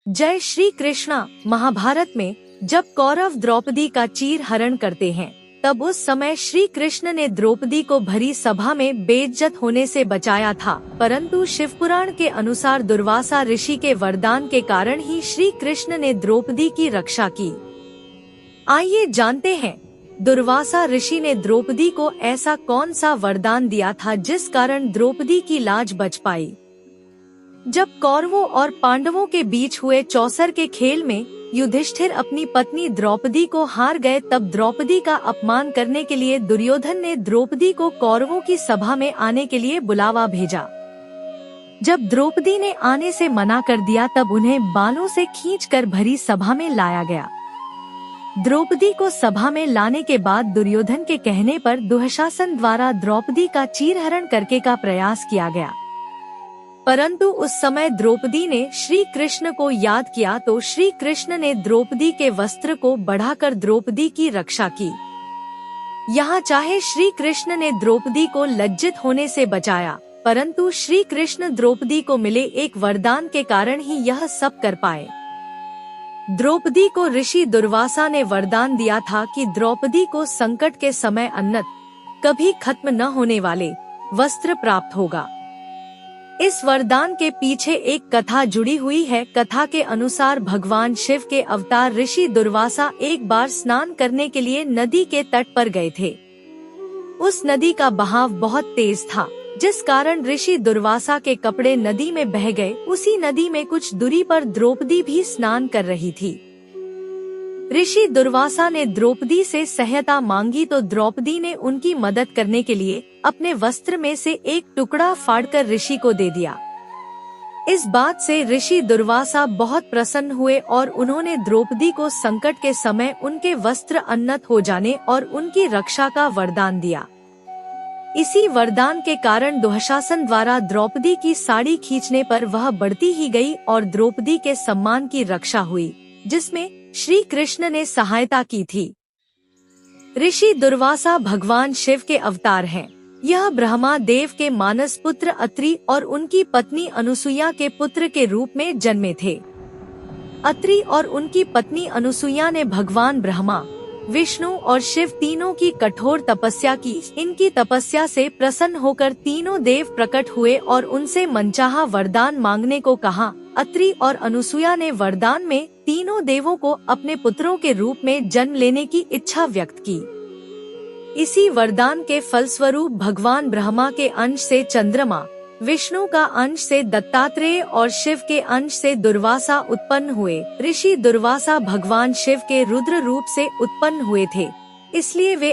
जय श्री कृष्णा। महाभारत में जब कौरव द्रौपदी का चीर हरण करते हैं, तब उस समय श्री कृष्ण ने द्रौपदी को भरी सभा में बेइज्जत होने से बचाया था, परंतु शिवपुराण के अनुसार दुर्वासा ऋषि के वरदान के कारण ही श्री कृष्ण ने द्रौपदी की रक्षा की। आइए जानते हैं, दुर्वासा ऋषि ने द्रौपदी को ऐसा कौन सा वरदान दिया था जिस कारण द्रौपदी की लाज बच पाई। जब कौरवों और पांडवों के बीच हुए चौसर के खेल में युधिष्ठिर अपनी पत्नी द्रौपदी को हार गए, तब द्रौपदी का अपमान करने के लिए दुर्योधन ने द्रौपदी को कौरवों की सभा में आने के लिए बुलावा भेजा। जब द्रौपदी ने आने से मना कर दिया, तब उन्हें बालों से खींचकर भरी सभा में लाया गया। द्रौपदी को सभा में लाने के बाद दुर्योधन के कहने पर दुःशासन द्वारा द्रौपदी का चीरहरण करने का प्रयास किया गया, परंतु उस समय द्रौपदी ने श्री कृष्ण को याद किया तो श्री कृष्ण ने द्रौपदी के वस्त्र को बढ़ाकर द्रौपदी की रक्षा की। यहाँ चाहे श्री कृष्ण ने द्रौपदी को लज्जित होने से बचाया, परंतु श्री कृष्ण द्रौपदी को मिले एक वरदान के कारण ही यह सब कर पाए। द्रौपदी को ऋषि दुर्वासा ने वरदान दिया था कि द्रौपदी को संकट के समय अन्नत कभी खत्म न होने वाले वस्त्र प्राप्त होगा। इस वरदान के पीछे एक कथा जुड़ी हुई है। कथा के अनुसार भगवान शिव के अवतार ऋषि दुर्वासा एक बार स्नान करने के लिए नदी के तट पर गए थे। उस नदी का बहाव बहुत तेज था, जिस कारण ऋषि दुर्वासा के कपड़े नदी में बह गए। उसी नदी में कुछ दूरी पर द्रौपदी भी स्नान कर रही थी। ऋषि दुर्वासा ने द्रौपदी से सहायता मांगी तो द्रौपदी ने उनकी मदद करने के लिए अपने वस्त्र में से एक टुकड़ा फाड़कर ऋषि को दे दिया। इस बात से ऋषि दुर्वासा बहुत प्रसन्न हुए और उन्होंने द्रौपदी को संकट के समय उनके वस्त्र उन्नत हो जाने और उनकी रक्षा का वरदान दिया। इसी वरदान के कारण दुःशासन द्वारा द्रौपदी की साड़ी खींचने पर वह बढ़ती ही गई और द्रौपदी के सम्मान की रक्षा हुई, जिसमें श्री कृष्ण ने सहायता की थी। ऋषि दुर्वासा भगवान शिव के अवतार हैं। यह ब्रह्मा देव के मानस पुत्र अत्रि और उनकी पत्नी अनुसुईया के पुत्र के रूप में जन्मे थे। अत्रि और उनकी पत्नी अनुसुईया ने भगवान ब्रह्मा, विष्णु और शिव तीनों की कठोर तपस्या की। इनकी तपस्या से प्रसन्न होकर तीनों देव प्रकट हुए और उनसे मनचाहा वरदान मांगने को कहा। अत्रि और अनुसुईया ने वरदान में तीनों देवों को अपने पुत्रों के रूप में जन्म लेने की इच्छा व्यक्त की। इसी वरदान के फलस्वरूप भगवान ब्रह्मा के अंश से चंद्रमा, विष्णु का अंश से दत्तात्रेय और शिव के अंश से दुर्वासा उत्पन्न हुए। ऋषि दुर्वासा भगवान शिव के रुद्र रूप से उत्पन्न हुए थे, इसलिए वे